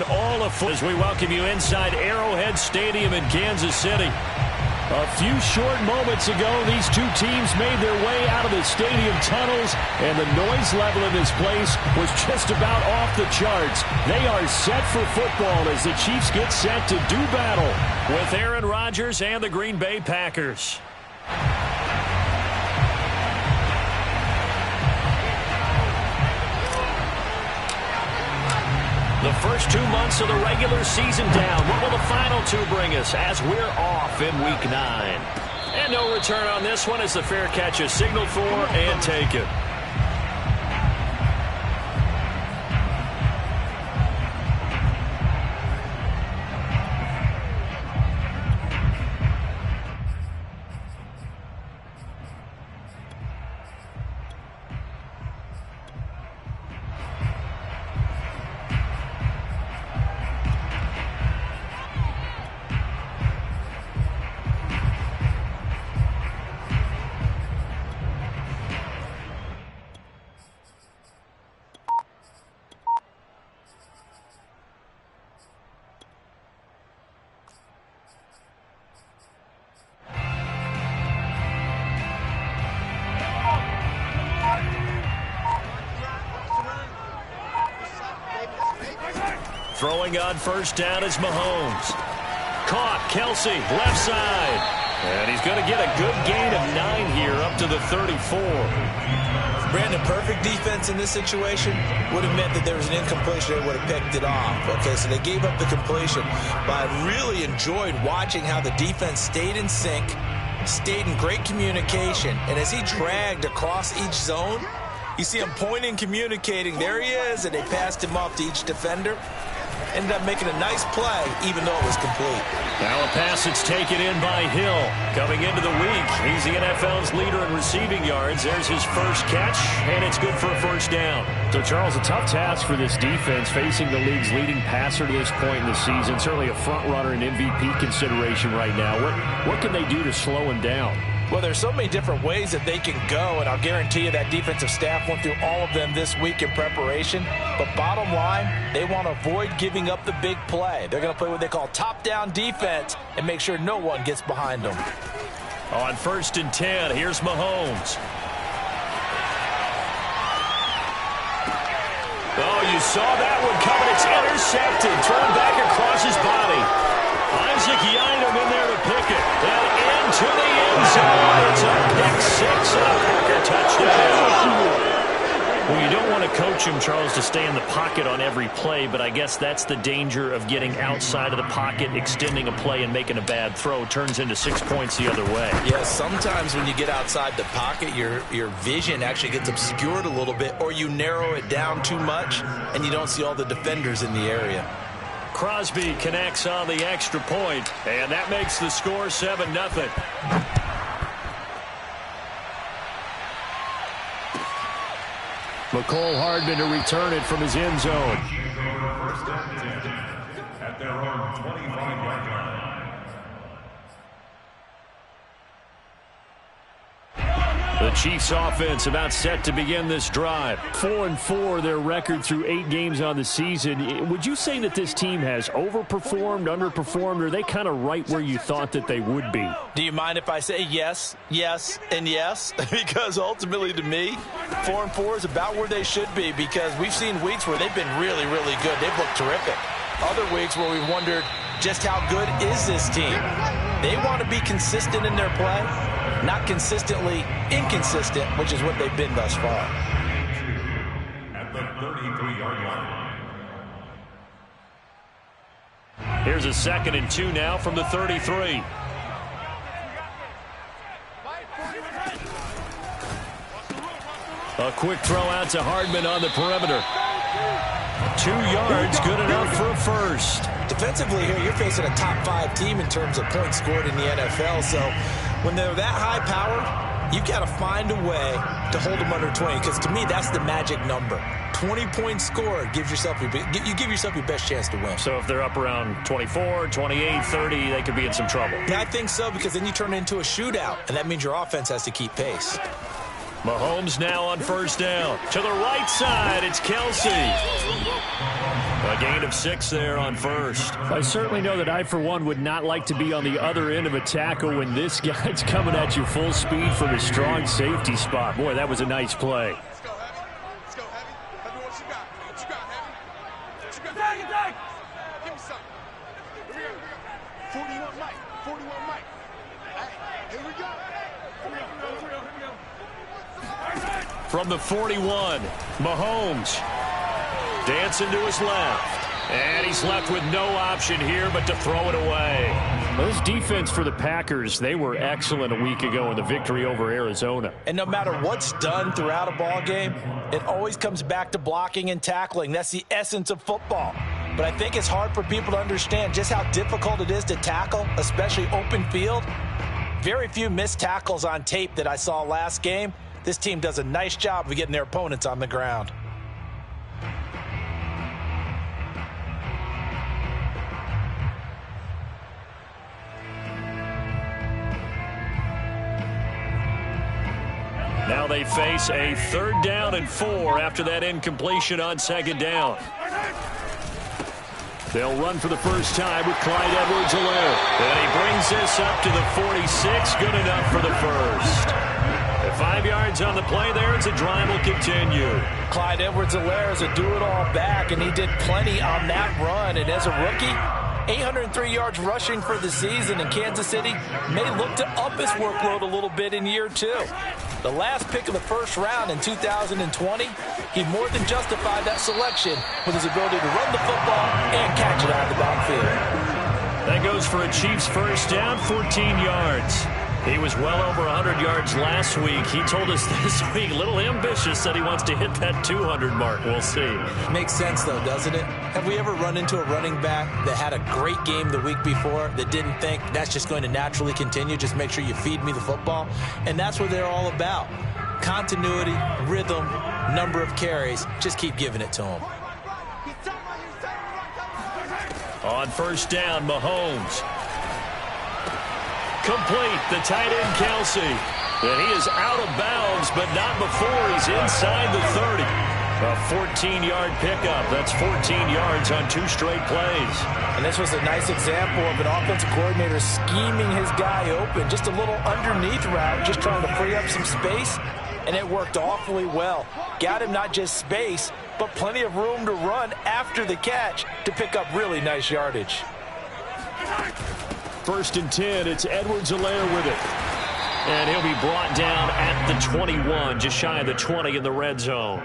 All of as we welcome you inside Arrowhead Stadium in Kansas City. A few short moments ago, these two teams made their way out of the stadium tunnels, and the noise level in this place was just about off the charts. They are set for football as the Chiefs get set to do battle with Aaron Rodgers and the Green Bay Packers. The first 2 months of the regular season down. What will the final two bring us as we're off in Week 9? And no return on this one as the fair catch is signaled for and taken. Throwing on first down is Mahomes. Caught, Kelsey, left side. And he's going to get a good gain of 9 here up to the 34. Brandon, perfect defense in this situation would have meant that there was an incompletion. They would have picked it off. Okay, so they gave up the completion. But I really enjoyed watching how the defense stayed in sync, stayed in great communication. And as he dragged across each zone, you see him pointing, communicating. There he is, and they passed him off to each defender. Ended up making a nice play, even though it was complete. Now a pass that's taken in by Hill. Coming into the week, he's the NFL's leader in receiving yards. There's his first catch, and it's good for a first down. So, Charles, a tough task for this defense, facing the league's leading passer to this point in the season. Certainly a front runner in MVP consideration right now. What can they do to slow him down? Well, there's so many different ways that they can go, and I'll guarantee you that defensive staff went through all of them this week in preparation. But bottom line, they want to avoid giving up the big play. They're going to play what they call top-down defense and make sure no one gets behind them. On 1st and 10, here's Mahomes. Oh, you saw that one coming. It's intercepted. Thrown back across his body. Isaac Yiadom in there to pick it. And into the end zone. It's a pick six and a Packer touchdown. Well, you don't want to coach him, Charles, to stay in the pocket on every play, but I guess that's the danger of getting outside of the pocket, extending a play, and making a bad throw. Turns into 6 points the other way. Yeah, sometimes when you get outside the pocket, your vision actually gets obscured a little bit, or you narrow it down too much, and you don't see all the defenders in the area. Crosby connects on the extra point, and that makes the score 7-0. McCole Hardman to return it from his end zone. At their own 25-yard line. The Chiefs offense about set to begin this drive. 4-4 their record through 8 games on the season. Would you say that this team has overperformed, underperformed, or are they kind of right where you thought that they would be? Do you mind if I say yes, yes, and yes? Because ultimately to me, 4-4 is about where they should be, because we've seen weeks where they've been really, really good. They've looked terrific. Other weeks where we've wondered just how good is this team. They want to be consistent in their play, not consistently inconsistent, which is what they've been thus far. At the 33-yard line. Here's a 2nd and 2 now from the 33. A quick throw out to Hardman on the perimeter. 2 yards, good enough for a first. Defensively here, you're facing a top 5 team in terms of points scored in the NFL. So when they're that high powered, you've got to find a way to hold them under 20. Because to me, that's the magic number. 20 points scored gives yourself you give yourself your best chance to win. So if they're up around 24, 28, 30, they could be in some trouble. Yeah, I think so, because then you turn it into a shootout, and that means your offense has to keep pace. Mahomes now on first down. To the right side, it's Kelsey. A gain of 6 there on first. I certainly know that I, for one, would not like to be on the other end of a tackle when this guy's coming at you full speed from a strong safety spot. Boy, that was a nice play. Let's go, Heavy. Let's go, Heavy. Heavy, what you got? What you got, Heavy? What you got? Tag. Give me something. Here we go. 41 Mike. 41 Mike. Hey, here we go. From the 41, Mahomes. Dancing to his left. And he's left with no option here but to throw it away. Well, this defense for the Packers, they were excellent a week ago in the victory over Arizona. And no matter what's done throughout a ball game, it always comes back to blocking and tackling. That's the essence of football. But I think it's hard for people to understand just how difficult it is to tackle, especially open field. Very few missed tackles on tape that I saw last game. This team does a nice job of getting their opponents on the ground. Now they face a 3rd down and 4 after that incompletion on 2nd down. They'll run for the first time with Clyde Edwards-Helaire. And he brings this up to the 46. Good enough for the first. At 5 yards on the play there as the drive will continue. Clyde Edwards-Helaire is a do-it-all back, and he did plenty on that run. And as a rookie, 803 yards rushing for the season in Kansas City may look to up his workload a little bit in year 2. The last pick of the first round in 2020, he more than justified that selection with his ability to run the football and catch it out of the backfield. That goes for a Chiefs first down, 14 yards. He was well over 100 yards last week. He told us this week, a little ambitious, that he wants to hit that 200 mark. We'll see. Makes sense, though, doesn't it? Have we ever run into a running back that had a great game the week before that didn't think that's just going to naturally continue? Just make sure you feed me the football. And that's what they're all about. Continuity, rhythm, number of carries. Just keep giving it to him. On first down, Mahomes. Complete, the tight end, Kelsey. And he is out of bounds, but not before he's inside the 30. A 14-yard pickup. That's 14 yards on 2 straight plays. And this was a nice example of an offensive coordinator scheming his guy open. Just a little underneath route, just trying to free up some space. And it worked awfully well. Got him not just space, but plenty of room to run after the catch to pick up really nice yardage. 1st and 10, it's Edwards-Helaire with it. And he'll be brought down at the 21, just shy of the 20 in the red zone.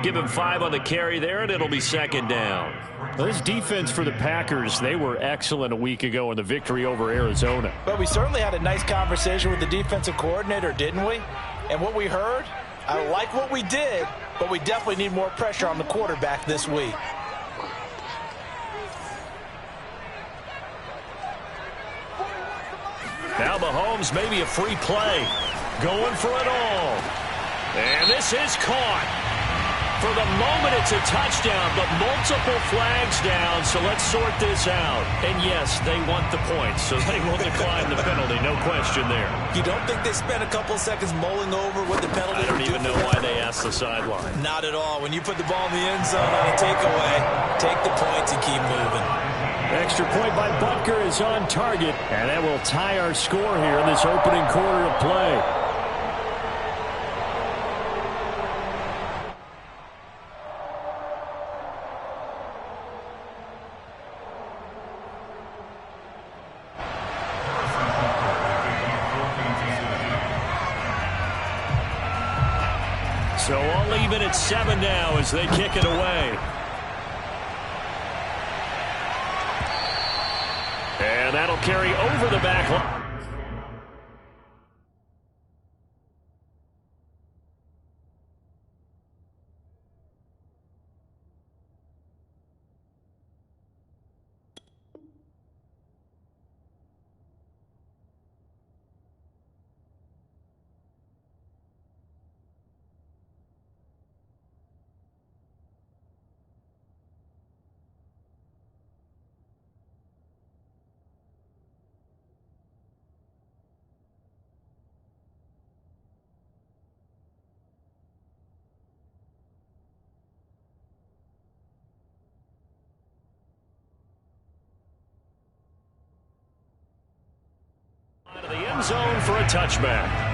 Give him 5 on the carry there, and it'll be 2nd down. Well, this defense for the Packers, they were excellent a week ago in the victory over Arizona. But we certainly had a nice conversation with the defensive coordinator, didn't we? And what we heard, I like what we did, but we definitely need more pressure on the quarterback this week. Now Mahomes, maybe a free play. Going for it all. And this is caught. For the moment, it's a touchdown, but multiple flags down, so let's sort this out. And yes, they want the points, so they will decline the penalty, no question there. You don't think they spent a couple seconds mulling over what the penalty I don't would even do know why they asked the sideline. Not at all. When you put the ball in the end zone on a takeaway, take the points and keep moving. Extra point by Butker is on target, and that will tie our score here in this opening quarter of play. So all even at 7 now as they kick it away. And that'll carry over the back line. end zone for a touchback.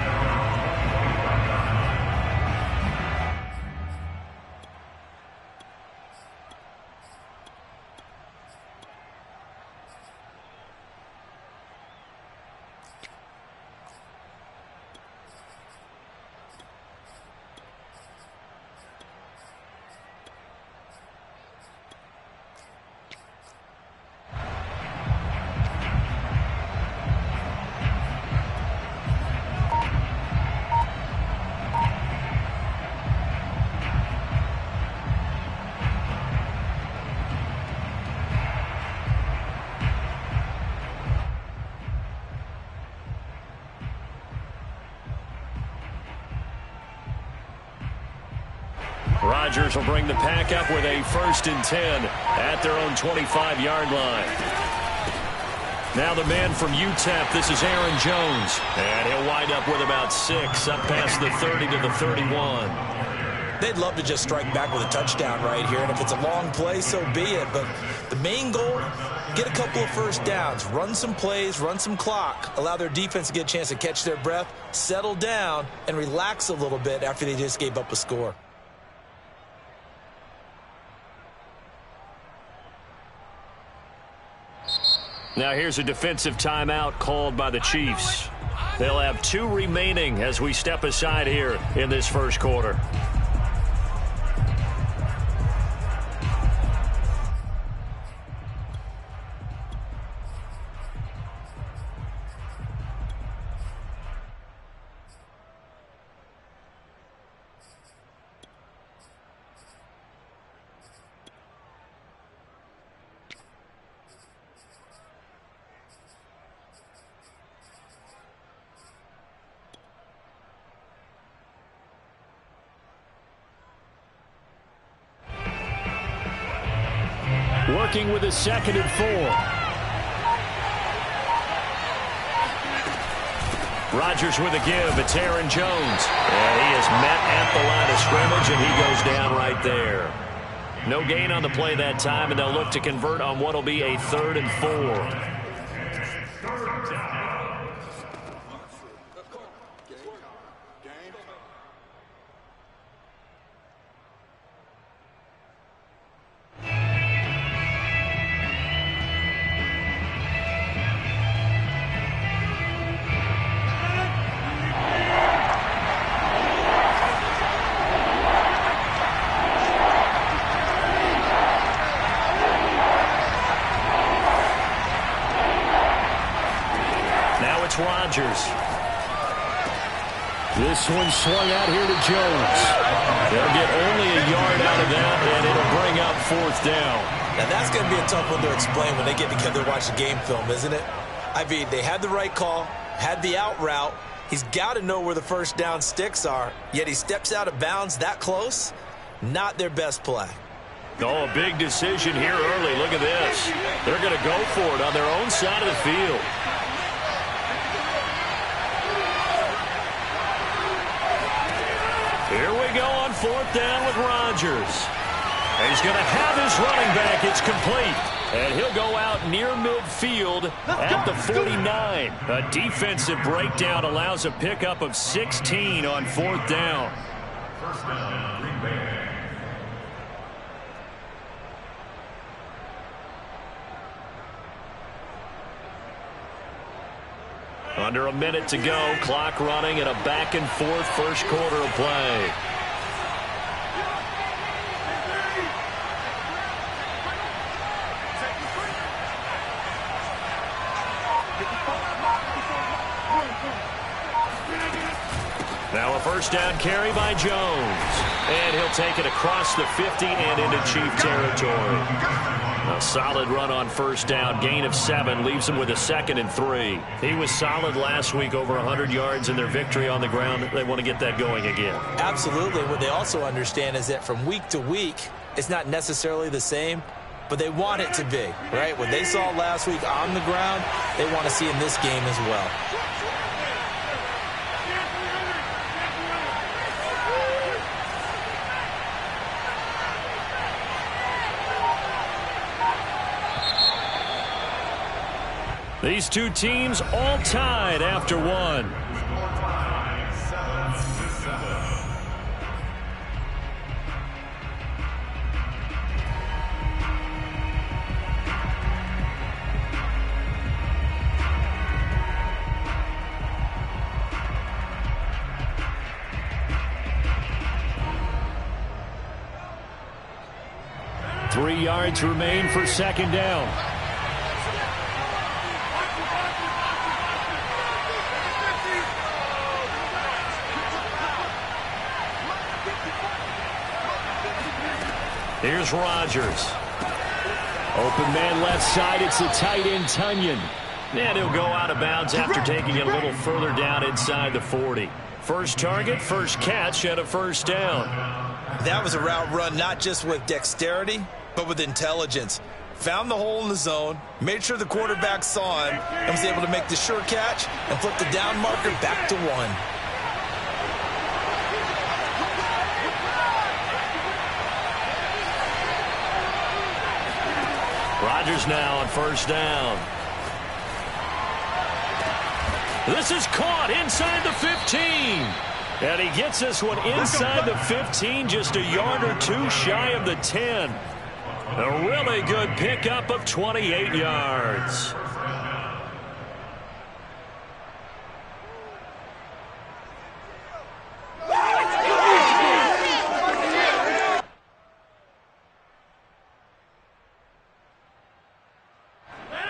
Rodgers will bring the pack up with a 1st and 10 at their own 25-yard line. Now the man from UTEP, this is Aaron Jones. And he'll wind up with about 6 up past the 30 to the 31. They'd love to just strike back with a touchdown right here, and if it's a long play, so be it. But the main goal, get a couple of first downs, run some plays, run some clock, allow their defense to get a chance to catch their breath, settle down, and relax a little bit after they just gave up a score. Now here's a defensive timeout called by the Chiefs. They'll have 2 remaining as we step aside here in this first quarter. Working with a 2nd and 4. Rodgers with a give. It's Aaron Jones. And he is met at the line of scrimmage, and he goes down right there. No gain on the play that time, and they'll look to convert on what will be a 3rd and 4. Rodgers. This one swung out here to Jones. They'll get only a yard out of that, and it'll bring up 4th down. Now that's going to be a tough one to explain when they get together and watch the game film, isn't it? I mean, they had the right call, had the out route. He's got to know where the first down sticks are, yet he steps out of bounds that close. Not their best play. Oh, a big decision here early. Look at this. They're going to go for it on their own side of the field. Here we go on 4th down with Rodgers. And he's going to have his running back. It's complete. And he'll go out near midfield at the 49. A defensive breakdown allows a pickup of 16 on 4th down. First down, Green Bay. Under a minute to go. Clock running and a back and forth first quarter of play. Now a first down carry by Jones. And he'll take it across the 50 and into Chief territory. A solid run on first down. Gain of 7 leaves him with a 2nd and 3. He was solid last week, over 100 yards in their victory on the ground. They want to get that going again. Absolutely. What they also understand is that from week to week, it's not necessarily the same, but they want it to be, right? What they saw last week on the ground, they want to see in this game as well. These two teams all tied after one. Three yards remain for second down. Here's Rodgers. Open man left side. It's the tight end, Tunyon. And he'll go out of bounds after taking it a little further down inside the 40. First target, first catch, and a first down. That was a route run not just with dexterity, but with intelligence. Found the hole in the zone, made sure the quarterback saw him, and was able to make the sure catch and flip the down marker back to one. Rodgers now on first down. This is caught inside the 15. And he gets this one inside the 15, just a yard or two shy of the 10. A really good pickup of 28 yards.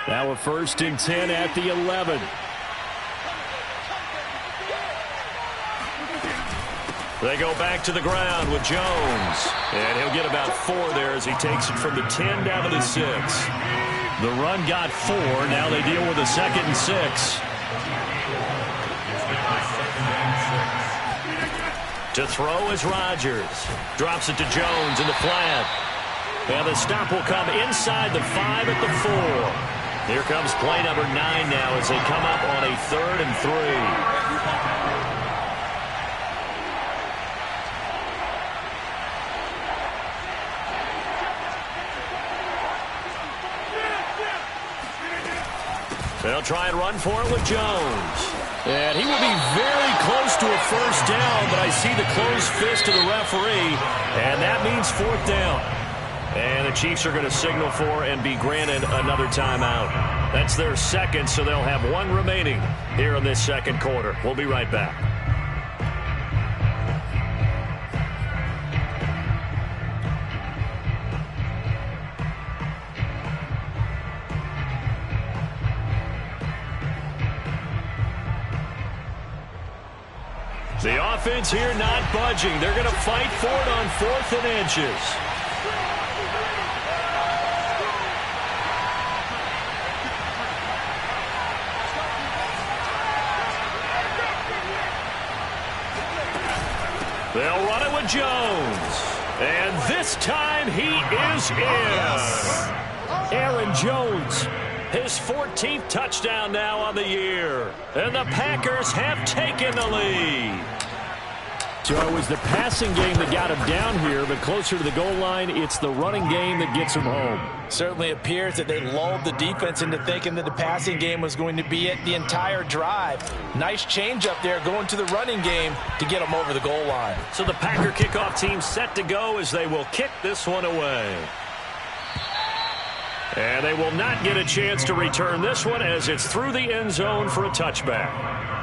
Now a 1st and 10 at the 11. They go back to the ground with Jones. And he'll get about 4 there as he takes it from the 10 down to the 6. The run got 4. Now they deal with a 2nd and 6. To throw is Rodgers. Drops it to Jones in the flat. And the stop will come inside the 5 at the 4. Here comes play number 9 now as they come up on a 3rd and 3. They'll try and run for it with Jones. And he will be very close to a first down, but I see the closed fist of the referee, and that means 4th down. And the Chiefs are going to signal for and be granted another timeout. That's their 2nd, so they'll have 1 remaining here in this 2nd quarter. We'll be right back. The offense here not budging. They're going to fight for it on 4th and inches. They'll run it with Jones. And this time he is in. Aaron Jones, his 14th touchdown now on the year. And the Packers have taken the lead. So it was the passing game that got him down here, but closer to the goal line, it's the running game that gets him home. Certainly appears that they lulled the defense into thinking that the passing game was going to be it the entire drive. Nice change up there going to the running game to get them over the goal line. So the Packer kickoff team set to go as they will kick this one away. And they will not get a chance to return this one as it's through the end zone for a touchback.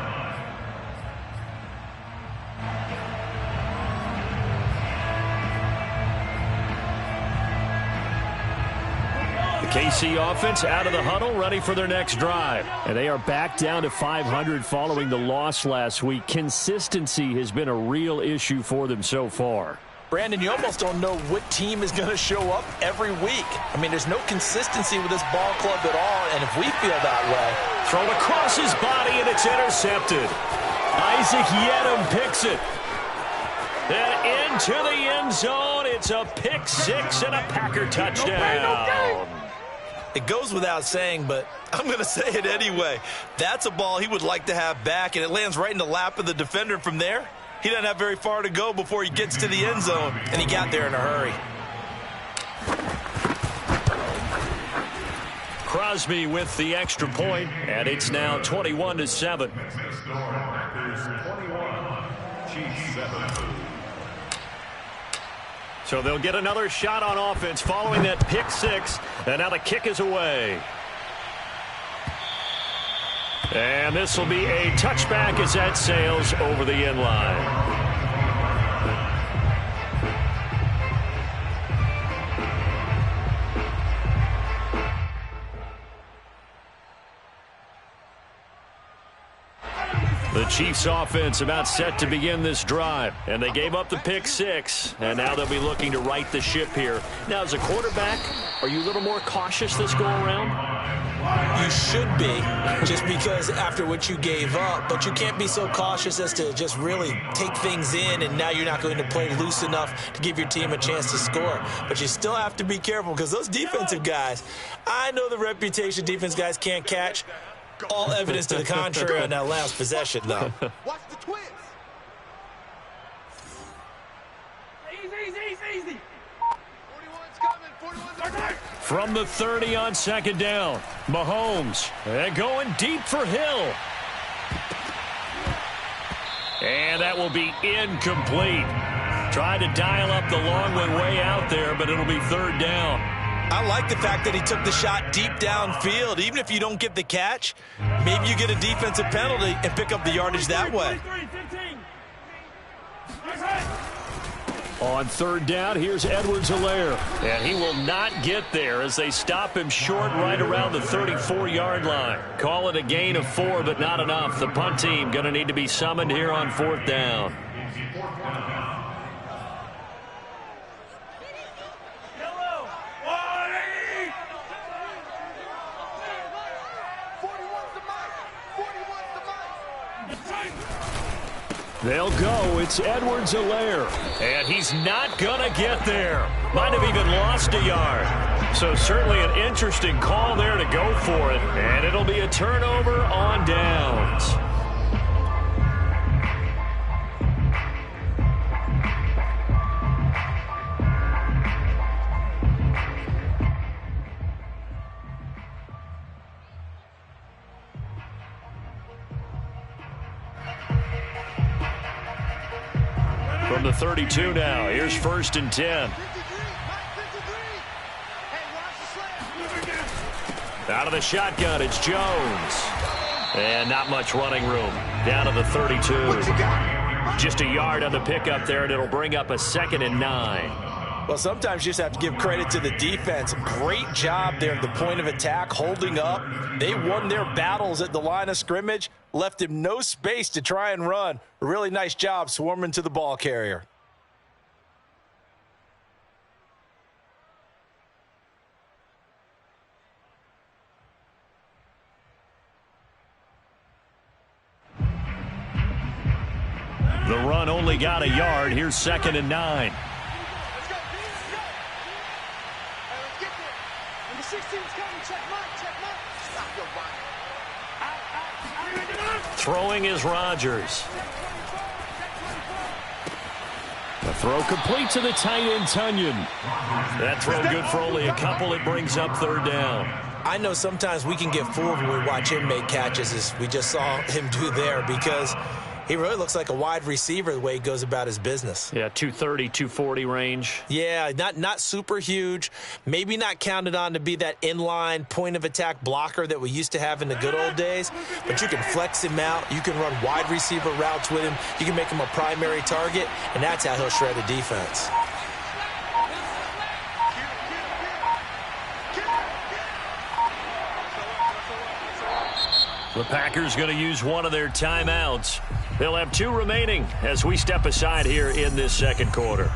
The KC offense out of the huddle, ready for their next drive. And they are back down to 500 following the loss last week. Consistency has been a real issue for them so far. Brandon, you almost don't know what team is going to show up every week. I mean, there's no consistency with this ball club at all, and if we feel that way. Thrown across his body, and it's intercepted. Isaac Yedem picks it. And into the end zone, it's a pick 6 and a Packer touchdown. It goes without saying, but I'm going to say it anyway. That's a ball he would like to have back, and it lands right in the lap of the defender from there. He doesn't have very far to go before he gets to the end zone, and he got there in a hurry. Crosby with the extra point, and it's now 21-7. Packers 21, Chiefs 7. So they'll get another shot on offense following that pick six, and now the kick is away. And this will be a touchback as that sails over the end line. The Chiefs offense about set to begin this drive, and they gave up the pick six, and now they'll be looking to right the ship here. Now, as a quarterback, are you a little more cautious this go-around? You should be, just because after what you gave up, but you can't be so cautious as to just really take things in, and now you're not going to play loose enough to give your team a chance to score. But you still have to be careful, because those defensive guys, I know the reputation defense guys can't catch. All evidence to the contrary on that last possession, though. Watch the twins. Easy. 41's coming. 41's coming. From the 30 on second down, Mahomes and going deep for Hill. And that will be incomplete. Tried to dial up the long one way out there, but it'll be third down. I like the fact that he took the shot deep downfield. Even if you don't get the catch, maybe you get a defensive penalty and pick up the yardage that way. On third down, here's Edwards-Helaire. And he will not get there as they stop him short right around the 34-yard line. Call it a gain of 4, but not enough. The punt team going to need to be summoned here on fourth down. They'll go. It's Edwards-Helaire. And he's not going to get there. Might have even lost a yard. So certainly an interesting call there to go for it. And it'll be a turnover on downs. From the 32 now, here's first and 10. Out of the shotgun, it's Jones. And not much running room. Down to the 32. Just a yard on the pickup there, and it'll bring up a 2nd and 9. Well, sometimes you just have to give credit to the defense. Great job there at the point of attack, holding up. They won their battles at the line of scrimmage, left him no space to try and run. A really nice job swarming to the ball carrier. The run only got a yard. Here's 2nd and 9. Throwing is Rodgers. The throw complete to the tight end, Tunyon. That throw good for only a couple. It brings up third down. I know sometimes we can get fooled when we watch him make catches, as we just saw him do there, because he really looks like a wide receiver the way he goes about his business. Yeah, 230, 240 range. Yeah, not super huge. Maybe not counted on to be that inline point-of-attack blocker that we used to have in the good old days. But you can flex him out. You can run wide receiver routes with him. You can make him a primary target, and that's how he'll shred a defense. The Packers going to use one of their timeouts. They'll have 2 remaining as we step aside here in this second quarter.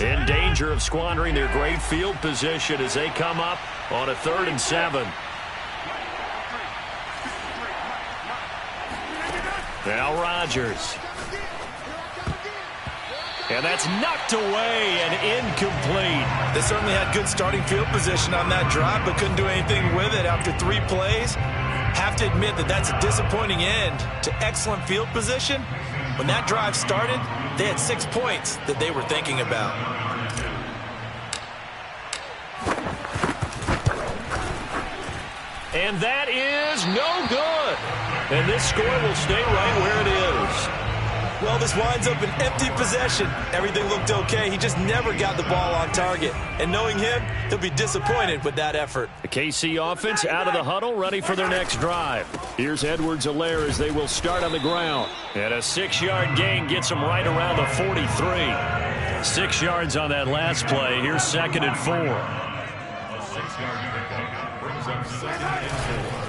In danger of squandering their great field position as they come up on a 3rd and 7. Now Rodgers. And that's knocked away and incomplete. They certainly had good starting field position on that drive, but couldn't do anything with it after 3 plays. Have to admit that that's a disappointing end to excellent field position. When that drive started, they had 6 points that they were thinking about. And that is no good. And this score will stay right where it is. Well, this winds up an empty possession. Everything looked okay. He just never got the ball on target. And knowing him, he'll be disappointed with that effort. The KC offense out of the huddle, ready for their next drive. Here's Edwards-Helaire as they will start on the ground. And a 6-yard gain gets them right around the 43. 6 yards on that last play. Here's 2nd and 4. A 6-yard pickup brings up 2nd and 4.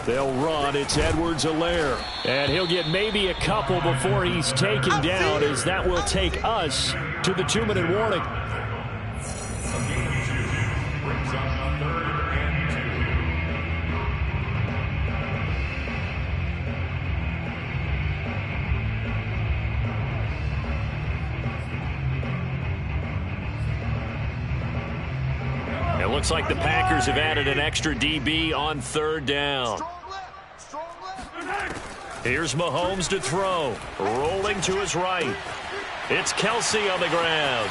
They'll run. It's Edwards-Helaire. And he'll get maybe a couple before he's taken down, as that will take us to the 2-minute warning. A gain 2 brings up 3rd and 2. It looks like the Packers have added an extra DB on 3rd down. Here's Mahomes to throw. Rolling to his right. It's Kelsey on the ground.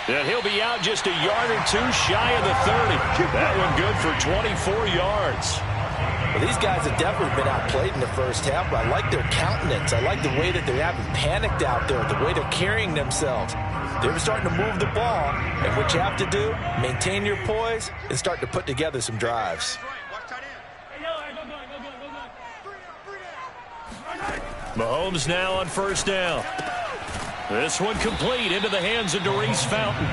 And he'll be out just a yard or 2 shy of the 30. That one good for 24 yards. Well, these guys have definitely been outplayed in the first half, but I like their countenance. I like the way that they haven't panicked out there, the way they're carrying themselves. They're starting to move the ball, and what you have to do, maintain your poise and start to put together some drives. Mahomes now on 1st down. This one complete into the hands of Darius Fountain.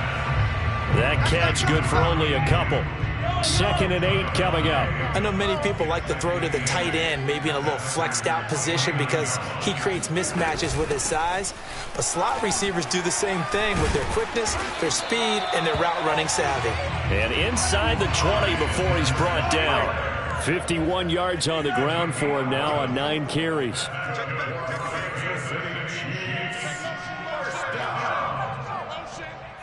That catch good for only a couple. 2nd and 8 coming up. I know many people like to throw to the tight end, maybe in a little flexed out position because he creates mismatches with his size. But slot receivers do the same thing with their quickness, their speed, and their route running savvy. And inside the 20 before he's brought down. 51 yards on the ground for him now on 9 carries.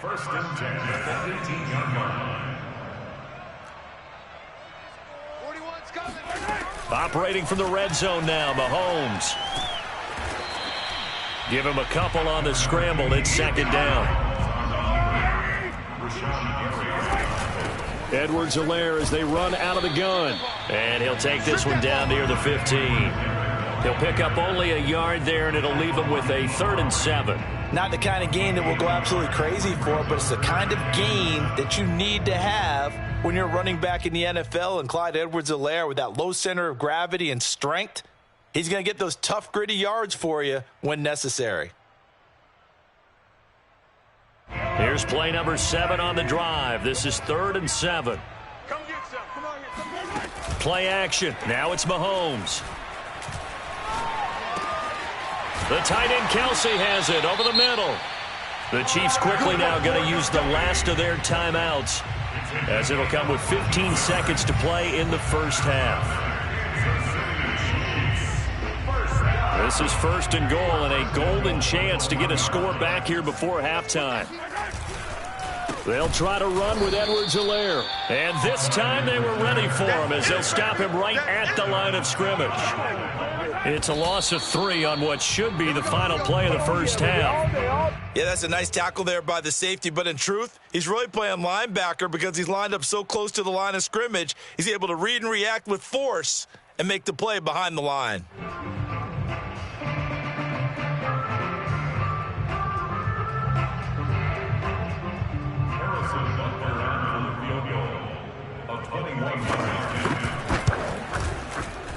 First and 10 at the 18-yard line. 41's coming. Operating from the red zone now, Mahomes. Give him a couple on the scramble. It's 2nd down. Edwards-Helaire as they run out of the gun. And he'll take this one down near the 15. He'll pick up only a yard there, and it'll leave him with a 3rd and 7. Not the kind of gain that will go absolutely crazy for, but it's the kind of gain that you need to have when you're running back in the NFL. And Clyde Edwards-Helaire, with that low center of gravity and strength, he's going to get those tough, gritty yards for you when necessary. Here's play number 7 on the drive. This is 3rd and 7. Come get some. Come on, get some. Play action. Now it's Mahomes. The tight end Kelsey has it over the middle. The Chiefs quickly now going to use the last of their timeouts, as it'll come with 15 seconds to play in the first half. This is 1st and goal and a golden chance to get a score back here before halftime. They'll try to run with Edwards-Helaire. And this time they were ready for him as they'll stop him right at the line of scrimmage. It's a loss of 3 on what should be the final play of the first half. Yeah, that's a nice tackle there by the safety, but in truth, he's really playing linebacker because he's lined up so close to the line of scrimmage. He's able to read and react with force and make the play behind the line.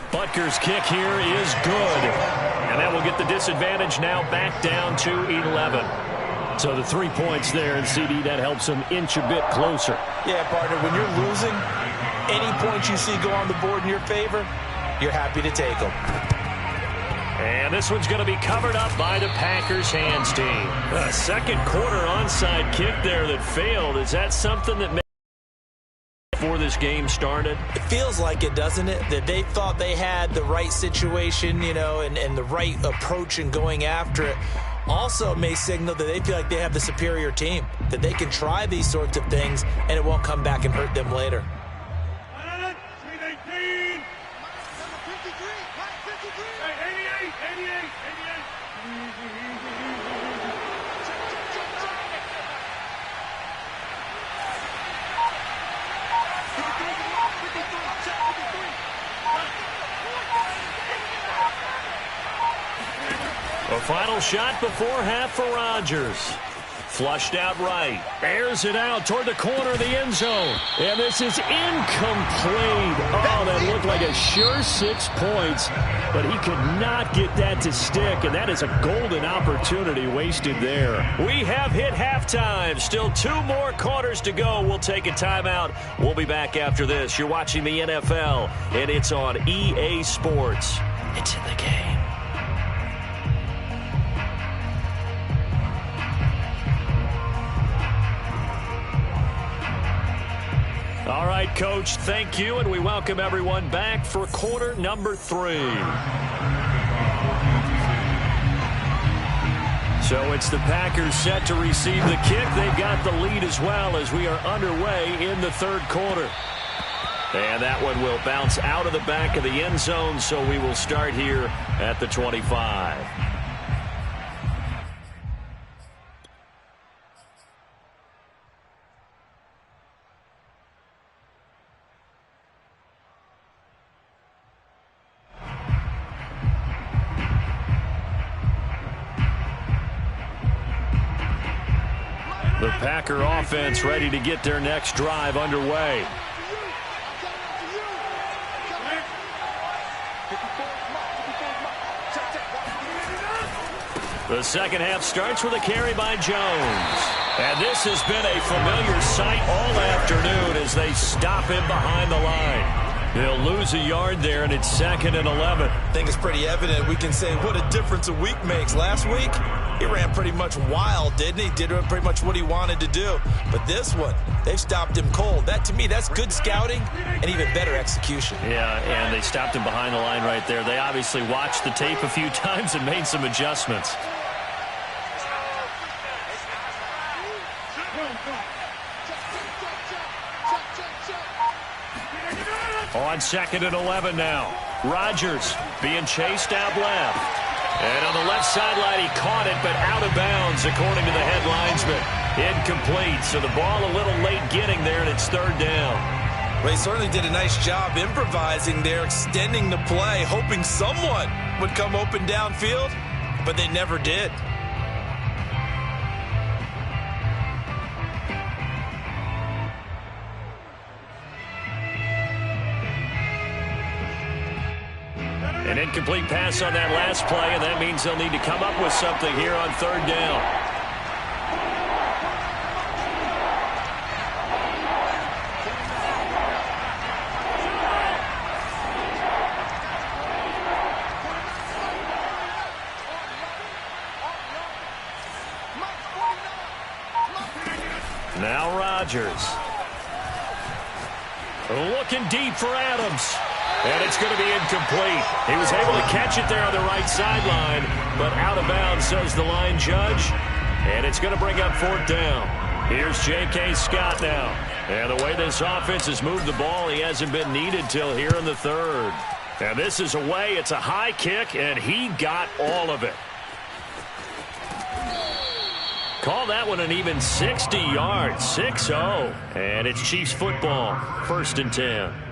Butker's kick here is good. And that will get the disadvantage now back down to 11. So the 3 points there, and CD, that helps them inch a bit closer. Yeah, partner, when you're losing, any points you see go on the board in your favor, you're happy to take them. And this one's going to be covered up by the Packers hands team. A second quarter onside kick there that failed. Is that something that before this game started? It feels like it, doesn't it? That they thought they had the right situation, you know, and the right approach in going after it. also may signal that they feel like they have the superior team, that they can try these sorts of things and it won't come back and hurt them later. A final shot before half for Rodgers. Flushed out right. Airs it out toward the corner of the end zone. And this is incomplete. Oh, that looked like a sure 6 points. But he could not get that to stick. And that is a golden opportunity wasted there. We have hit halftime. Still 2 more quarters to go. We'll take a timeout. We'll be back after this. You're watching the NFL. And it's on EA Sports. It's in the game. All right, Coach, thank you, and we welcome everyone back for quarter number 3. So it's the Packers set to receive the kick. They've got the lead as well as we are underway in the third quarter. And that one will bounce out of the back of the end zone, so we will start here at the 25. The Packer offense ready to get their next drive underway. The second half starts with a carry by Jones. And this has been a familiar sight all afternoon as they stop him behind the line. They'll lose a yard there, and it's 2nd and 11. I think it's pretty evident. We can say what a difference a week makes. Last week, he ran pretty much wild, didn't he? Did pretty much what he wanted to do. But this one, they've stopped him cold. That, to me, that's good scouting and even better execution. Yeah, and they stopped him behind the line right there. They obviously watched the tape a few times and made some adjustments. On 2nd and 11 now. Rodgers being chased out left. And on the left sideline, he caught it, but out of bounds, according to the head linesman. Incomplete, so the ball a little late getting there, and it's 3rd down. Well, he certainly did a nice job improvising there, extending the play, hoping someone would come open downfield, but they never did. An incomplete pass on that last play, and that means they'll need to come up with something here on 3rd down. Now Rodgers. Looking deep for Adams. And it's going to be incomplete. He was able to catch it there on the right sideline, but out of bounds, says the line judge. And it's going to bring up 4th down. Here's J.K. Scott now. And the way this offense has moved the ball, he hasn't been needed till here in the 3rd. And this is away. It's a high kick, and he got all of it. Call that one an even 60 yards, 6-0. And it's Chiefs football, 1st and 10.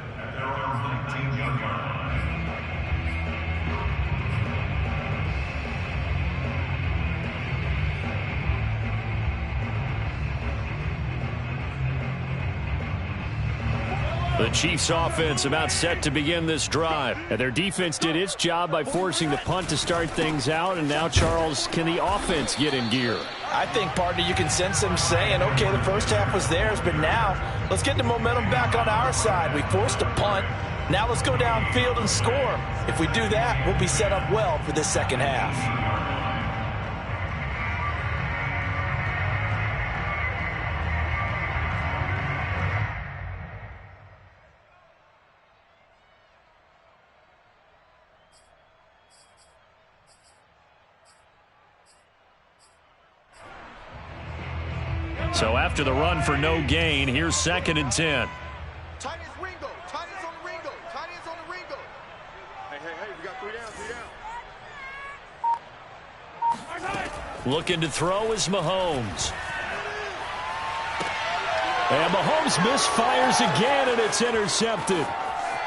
The Chiefs offense about set to begin this drive. And their defense did its job by forcing the punt to start things out. And now, Charles, can the offense get in gear? I think, partner, you can sense them saying, okay, the first half was theirs, but now let's get the momentum back on our side. We forced a punt. Now let's go downfield and score. If we do that, we'll be set up well for this second half. So after the run for no gain, here's 2nd and 10. Tight ends Ringo. Tight ends on the Ringo. Tight ends on the Ringo. Hey, we got 3 down, 3 down. Looking to throw is Mahomes. And Mahomes misfires again, and it's intercepted.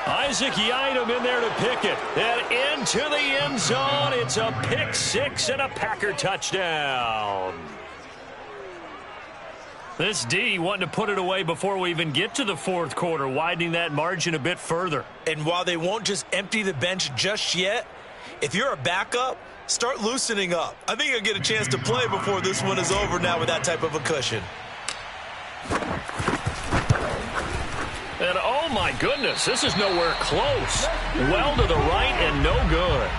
Isaac Yiadom in there to pick it. And into the end zone. It's a pick 6 and a Packer touchdown. This D wanting to put it away before we even get to the 4th quarter, widening that margin a bit further. And while they won't just empty the bench just yet, if you're a backup, start loosening up. I think you'll get a chance to play before this one is over now with that type of a cushion. And oh my goodness, this is nowhere close. Well to the right and no good.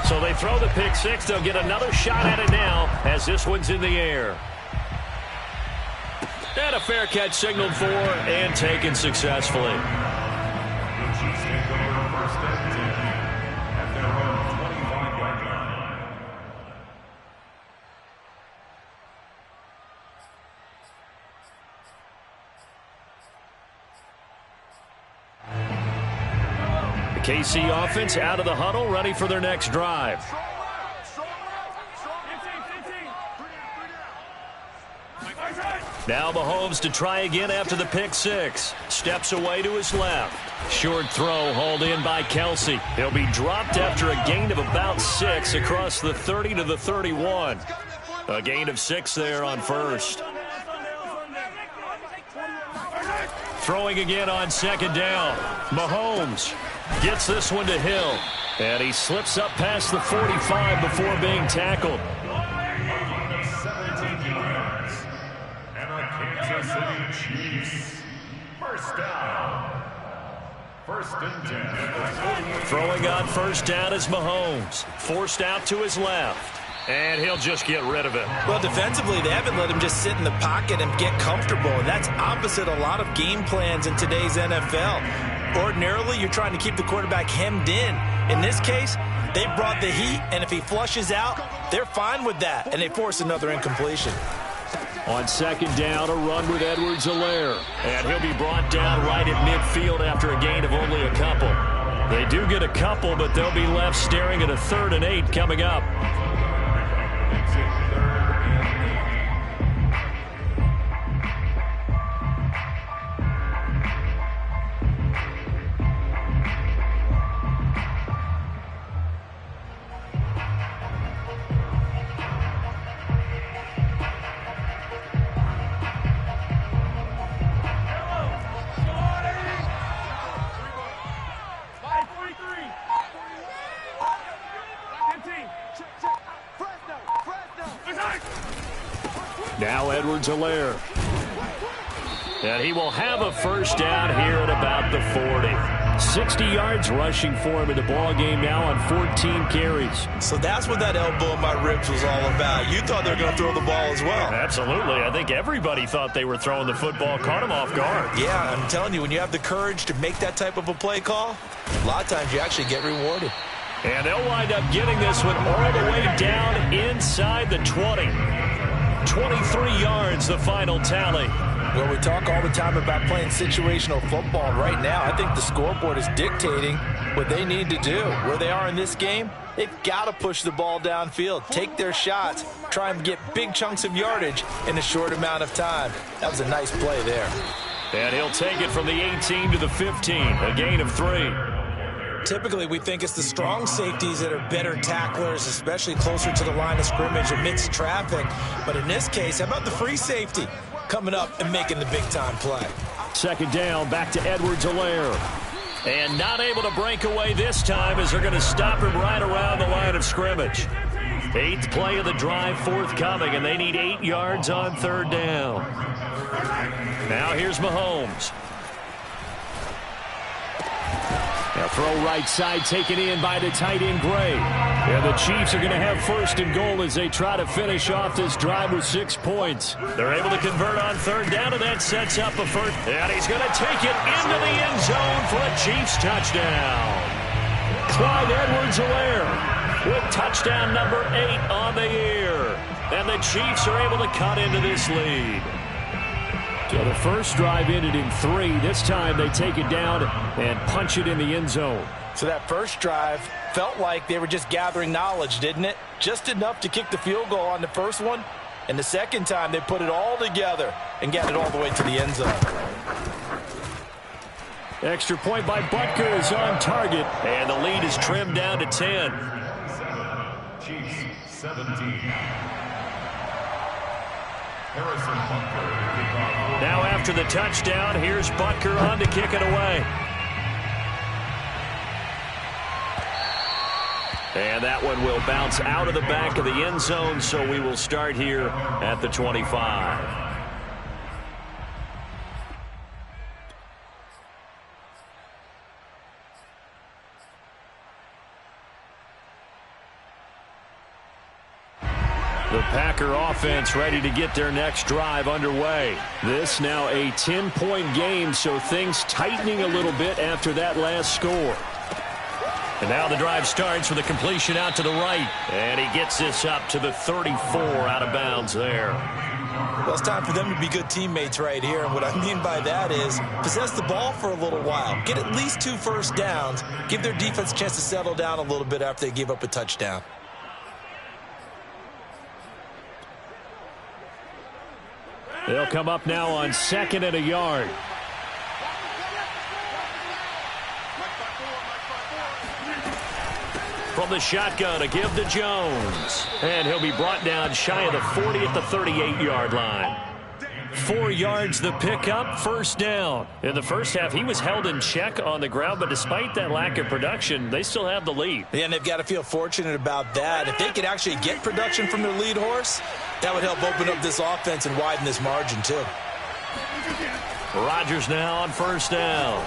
So they throw the pick 6. They'll get another shot at it now as this one's in the air. And a fair catch signaled for and taken successfully. The Chiefs take over 1st and 10 at their own 25-yard line. The KC offense out of the huddle, ready for their next drive. Now Mahomes to try again after the pick 6. Steps away to his left. Short throw hauled in by Kelsey. He'll be dropped after a gain of about 6 across the 30 to the 31. A gain of 6 there on 1st. Throwing again on 2nd down. Mahomes gets this one to Hill. And he slips up past the 45 before being tackled. 17 yards. And a Kansas City Chiefs. 1st down. 1st and 10. Throwing on 1st down is Mahomes. Forced out to his left. And he'll just get rid of it. Well, defensively, they haven't let him just sit in the pocket and get comfortable. And that's opposite a lot of game plans in today's NFL. Ordinarily, you're trying to keep the quarterback hemmed in. In this case, they brought the heat, and if he flushes out, they're fine with that, and they force another incompletion. On 2nd down, a run with Edwards-Helaire. And he'll be brought down right at midfield after a gain of only a couple. They do get a couple, but they'll be left staring at a 3rd and 8 coming up. Now Edwards-Helaire. And he will have a 1st down here at about the 40. 60 yards rushing for him in the ball game now on 14 carries. So that's what that elbow in my ribs was all about. You thought they were going to throw the ball as well. Absolutely. I think everybody thought they were throwing the football, caught him off guard. Yeah, I'm telling you, when you have the courage to make that type of a play call, a lot of times you actually get rewarded. And they'll wind up getting this one all the way down inside the 20. 23 yards, the final tally. Well, we talk all the time about playing situational football. Right now, I think the scoreboard is dictating what they need to do. Where they are in this game, they've got to push the ball downfield, take their shots, try and get big chunks of yardage in a short amount of time. That was a nice play there. And he'll take it from the 18 to the 15, a gain of 3. Typically, we think it's the strong safeties that are better tacklers, especially closer to the line of scrimmage amidst traffic. But in this case, how about the free safety coming up and making the big-time play? 2nd down, back to Edwards-Helaire. And not able to break away this time as they're going to stop him right around the line of scrimmage. 8th play of the drive forthcoming, and they need 8 yards on 3rd down. Now here's Mahomes. Now throw right side taken in by the tight end Gray. And the Chiefs are going to have 1st and goal as they try to finish off this drive with 6 points. They're able to convert on 3rd down, and that sets up a 1st. And he's going to take it into the end zone for a Chiefs touchdown. Clyde Edwards-Helaire. with touchdown number 8 on the year. And the Chiefs are able to cut into this lead. So the first drive ended in 3. This time they take it down and punch it in the end zone. So that first drive felt like they were just gathering knowledge, didn't it? Just enough to kick the field goal on the first one. And the second time they put it all together and got it all the way to the end zone. Extra point by Butker is on target. And the lead is trimmed down to 10. Chiefs 17. Harrison Butker to kick off. Now after the touchdown, here's Butker on to kick it away. And that one will bounce out of the back of the end zone, so we will start here at the 25. The Packer offense ready to get their next drive underway. This now a 10-point game, so things tightening a little bit after that last score. And now the drive starts with a completion out to the right. And he gets this up to the 34 out of bounds there. Well, it's time for them to be good teammates right here. And what I mean by that is possess the ball for a little while. Get at least 2 first downs. Give their defense a chance to settle down a little bit after they give up a touchdown. They'll come up now on 2nd and a yard. From the shotgun, a give to Jones. And he'll be brought down shy of the 40 at the 38-yard line. 4 yards the pickup, first down. In the first half, he was held in check on the ground, but despite that lack of production, they still have the lead. Yeah, and they've got to feel fortunate about that. If they could actually get production from their lead horse, that would help open up this offense and widen this margin, too. Rodgers now on first down.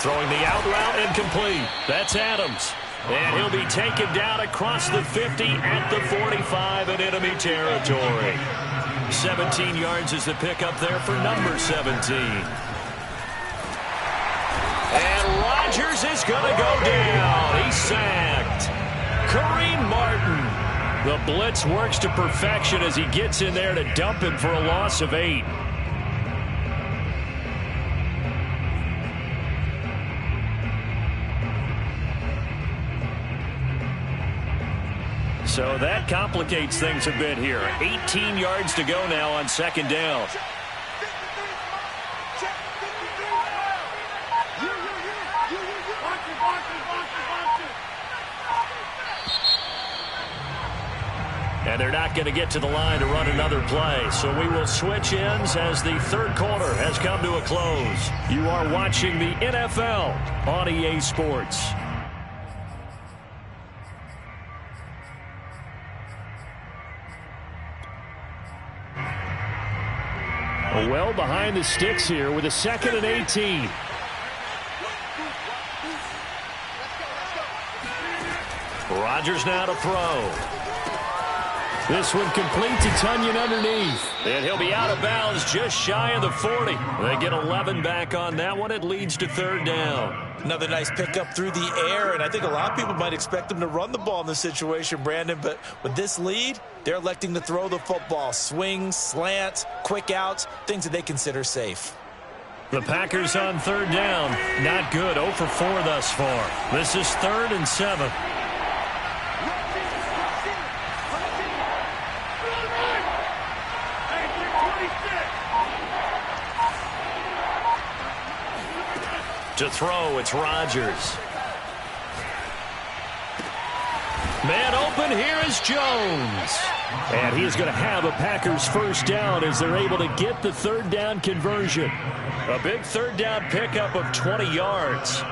Throwing the out route incomplete. That's Adams. And he'll be taken down across the 50 at the 45 in enemy territory. 17 yards is the pickup there for number 17. And Rodgers is going to go down. He's sacked. Kareem Martin. The blitz works to perfection as he gets in there to dump him for a loss of 8. So that complicates things a bit here. 18 yards to go now on second down. And they're not going to get to the line to run another play. So we will switch ends as the third quarter has come to a close. You are watching the NFL on EA Sports. Well behind the sticks here with a 2nd and 18. Rodgers now to throw. This one complete to Tunyon underneath. And he'll be out of bounds just shy of the 40. They get 11 back on that one. It leads to third down. Another nice pickup through the air, and I think a lot of people might expect them to run the ball in this situation, Brandon, but with this lead, they're electing to throw the football. Swings, slants, quick outs, things that they consider safe. The Packers on third down. Not good. 0 for 4 thus far. This is 3rd and 7. To throw, it's Rodgers. Man open, here is Jones. And he is going to have a Packers first down as they're able to get the third down conversion. A big third down pickup of 20 yards.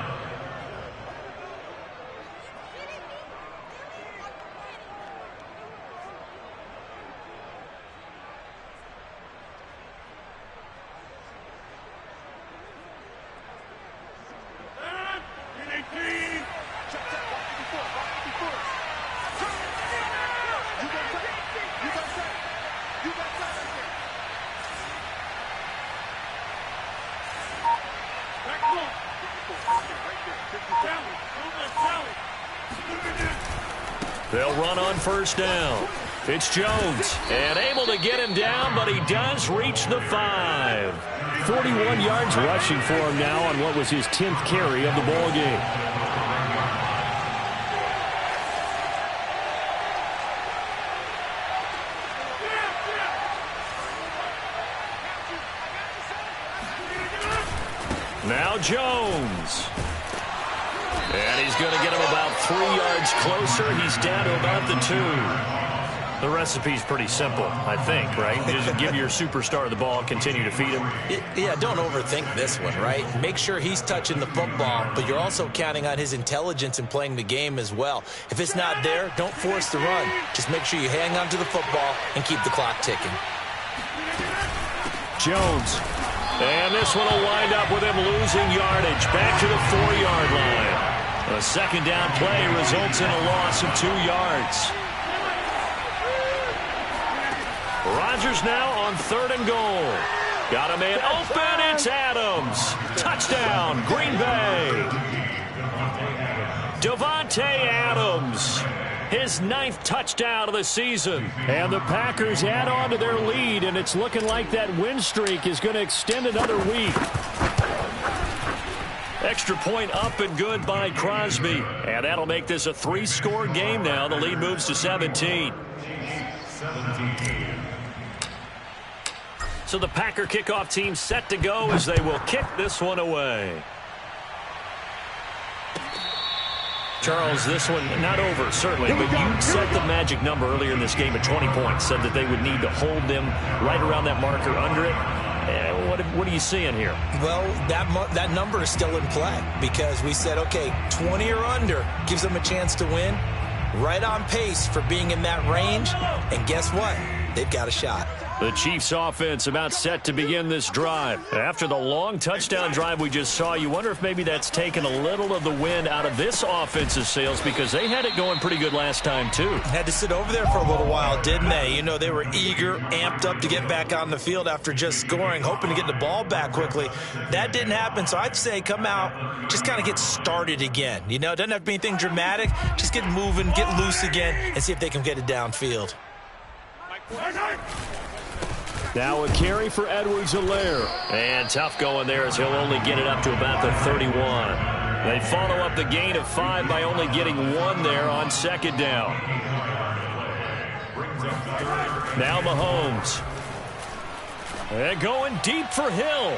They'll run on first down. It's Jones, and able to get him down, but he does reach the 5. 41 yards rushing for him now on what was his 10th carry of the ball game. Now Jones. And he's going to get him about 3 yards closer. He's down to about the 2. The recipe's pretty simple, I think, right? Just give your superstar the ball, continue to feed him. Yeah, don't overthink this one, right? Make sure he's touching the football, but you're also counting on his intelligence in playing the game as well. If it's not there, don't force the run. Just make sure you hang on to the football and keep the clock ticking. Jones. And this one will wind up with him losing yardage back to the 4-yard line. A second down play results in a loss of 2 yards. Rodgers now on 3rd and goal. Got a man open. It's Adams. Touchdown, Green Bay. Davante Adams. His 9th touchdown of the season. And the Packers add on to their lead, and it's looking like that win streak is going to extend another week. Extra point up and good by Crosby. And that'll make this a 3-score game now. The lead moves to 17. So the Packer kickoff team set to go as they will kick this one away. Charles, this one not over, certainly, but you set the magic number earlier in this game at 20 points, said that they would need to hold them right around that marker under it. What are you seeing here? Well, that number is still in play because we said, okay, 20 or under gives them a chance to win. Right on pace for being in that range, and guess what? They've got a shot. The Chiefs offense about set to begin this drive. After the long touchdown drive we just saw, you wonder if maybe that's taken a little of the wind out of this offense's sails because they had it going pretty good last time too. Had to sit over there for a little while, didn't they? You know, they were eager, amped up to get back on the field after just scoring, hoping to get the ball back quickly. That didn't happen, so I'd say come out, just kind of get started again. You know, it doesn't have to be anything dramatic. Just get moving, get loose again, and see if they can get it downfield. Now a carry for Edwards-Helaire. And tough going there as he'll only get it up to about the 31. They follow up the gain of 5 by only getting 1 there on second down. Now Mahomes. And going deep for Hill.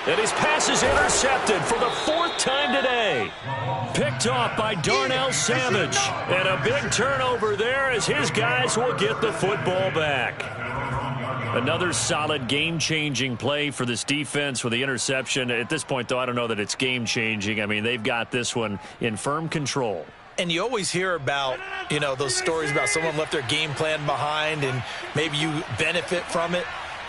And his pass is intercepted for the 4th time today. Picked off by Darnell Savage. And a big turnover there as his guys will get the football back. Another solid game-changing play for this defense with the interception. At this point, though, I don't know that it's game-changing. I mean, they've got this one in firm control. And you always hear about, you know, those stories about someone left their game plan behind and maybe you benefit from it.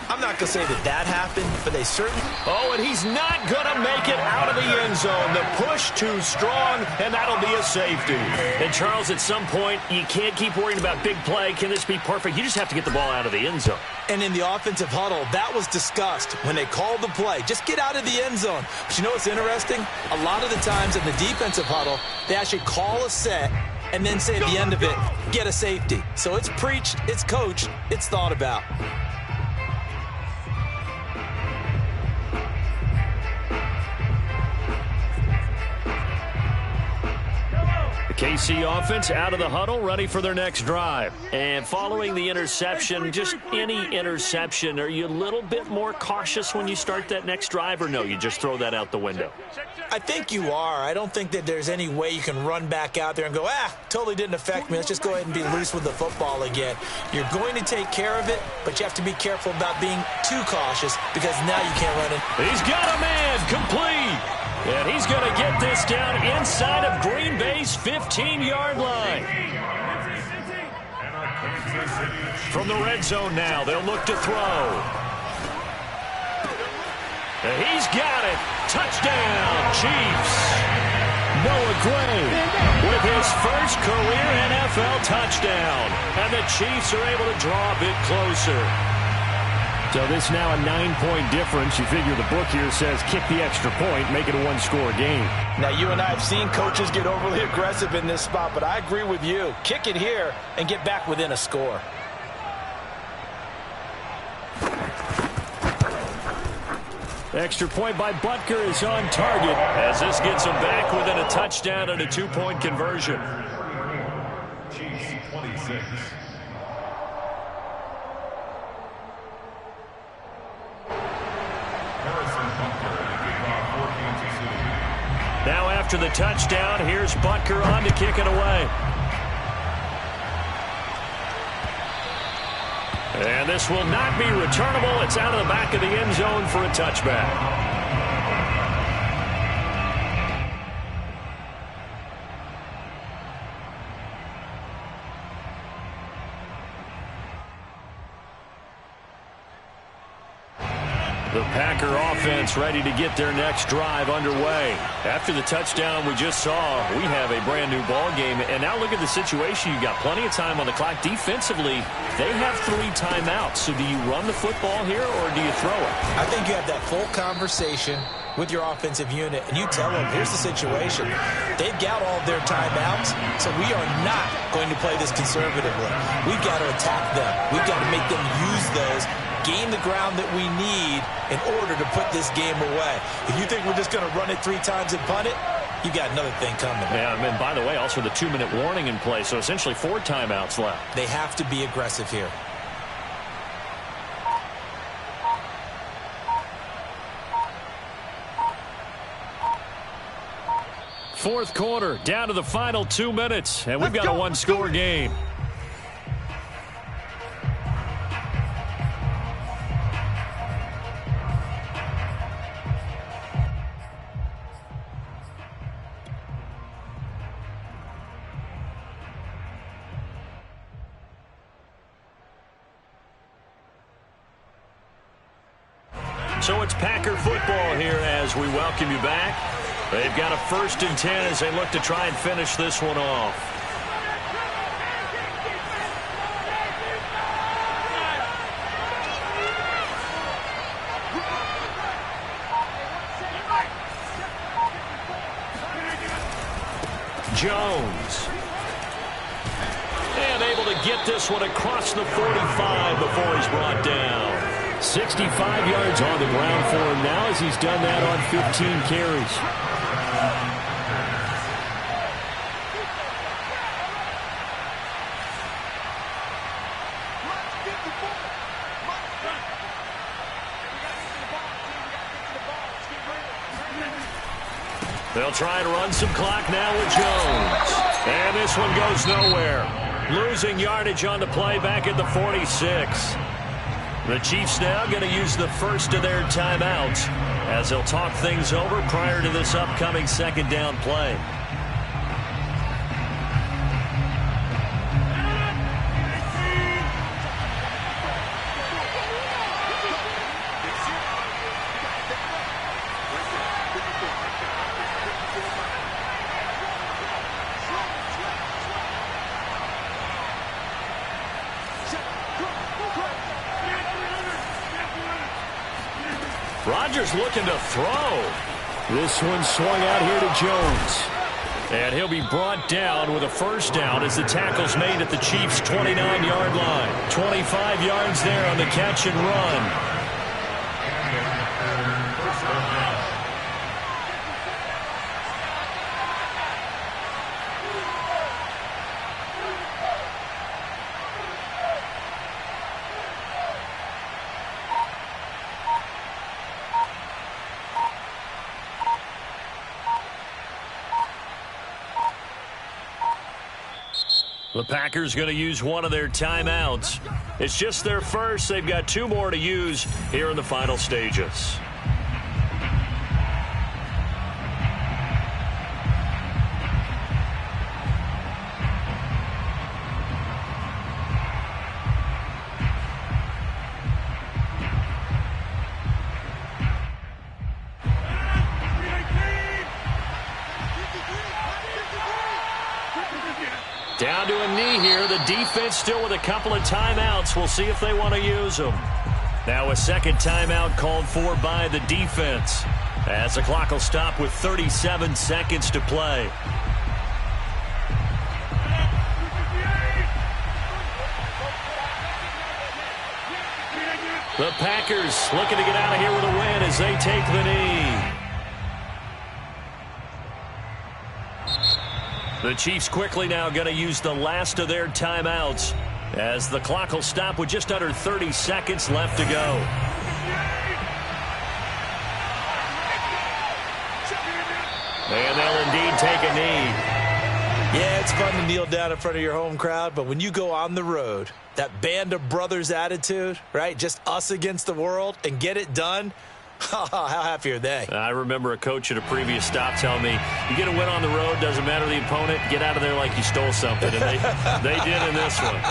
I'm not going to say that happened, but they certainly... Oh, and he's not going to make it out of the end zone. The push too strong, and that'll be a safety. And, Charles, at some point, you can't keep worrying about big play. Can this be perfect? You just have to get the ball out of the end zone. And in the offensive huddle, that was discussed when they called the play. Just get out of the end zone. But you know what's interesting? A lot of the times in the defensive huddle, they actually call a set and then say at the end of it, get a safety. So it's preached, it's coached, it's thought about. KC offense out of the huddle, ready for their next drive. And following the interception, just any interception, are you a little bit more cautious when you start that next drive, or no, you just throw that out the window? I think you are. I don't think that there's any way you can run back out there and go, totally didn't affect me. Let's just go ahead and be loose with the football again. You're going to take care of it, but you have to be careful about being too cautious because now you can't run it. He's got a man, complete. And he's going to get this down inside of Green Bay's 15-yard line. From the red zone now, they'll look to throw. And he's got it. Touchdown, Chiefs. Noah Gray with his first career NFL touchdown. And the Chiefs are able to draw a bit closer. So this now a 9-point difference. You figure the book here says kick the extra point, make it a one-score game. Now, you and I have seen coaches get overly aggressive in this spot, but I agree with you. Kick it here and get back within a score. Extra point by Butker is on target as this gets him back within a touchdown and a 2-point conversion. Chiefs 26. Now after the touchdown, here's Butker on to kick it away. And this will not be returnable. It's out of the back of the end zone for a touchback. The Packer offense ready to get their next drive underway. After the touchdown we just saw, we have a brand new ball game. And now look at the situation. You got plenty of time on the clock. Defensively, they have 3 timeouts. So do you run the football here or do you throw it? I think you have that full conversation with your offensive unit, and you tell them, here's the situation. They've got all of their timeouts, so we are not going to play this conservatively. We've got to attack them. We've got to make them use those, gain the ground that we need in order to put this game away. If you think we're just going to run it 3 times and punt it, you got another thing coming. Yeah, and by the way, also the 2-minute warning in play, so essentially 4 timeouts left. They have to be aggressive here. Fourth quarter, down to the final 2 minutes, and we've got a one-score game. So it's Packer football here as we welcome you back. They've got a 1st and 10 as they look to try and finish this one off. Jones. And able to get this one across the 45 before he's brought down. 65 yards on the ground for him now as he's done that on 15 carries. They'll try and run some clock now with Jones. And this one goes nowhere. Losing yardage on the play back at the 46. The Chiefs now going to use the first of their timeouts as they'll talk things over prior to this upcoming 2nd down play. Rodgers looking to throw. This one swung out here to Jones. And he'll be brought down with a 1st down as the tackle's made at the Chiefs' 29-yard line. 25 yards there on the catch and run. The Packers going to use one of their timeouts. It's just their first. They've got 2 more to use here in the final stages. Down to a knee here. The defense still with a couple of timeouts. We'll see if they want to use them. Now a second timeout called for by the defense, as the clock will stop with 37 seconds to play. The Packers looking to get out of here with a win as they take the knee. The Chiefs quickly now going to use the last of their timeouts, as the clock will stop with just under 30 seconds left to go. And they'll indeed take a knee. Yeah, it's fun to kneel down in front of your home crowd, but when you go on the road, that band of brothers attitude, right, just us against the world, and get it done, how happy are they? I remember a coach at a previous stop telling me, you get a win on the road, doesn't matter the opponent, get out of there like you stole something. And they did in this one.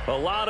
A lot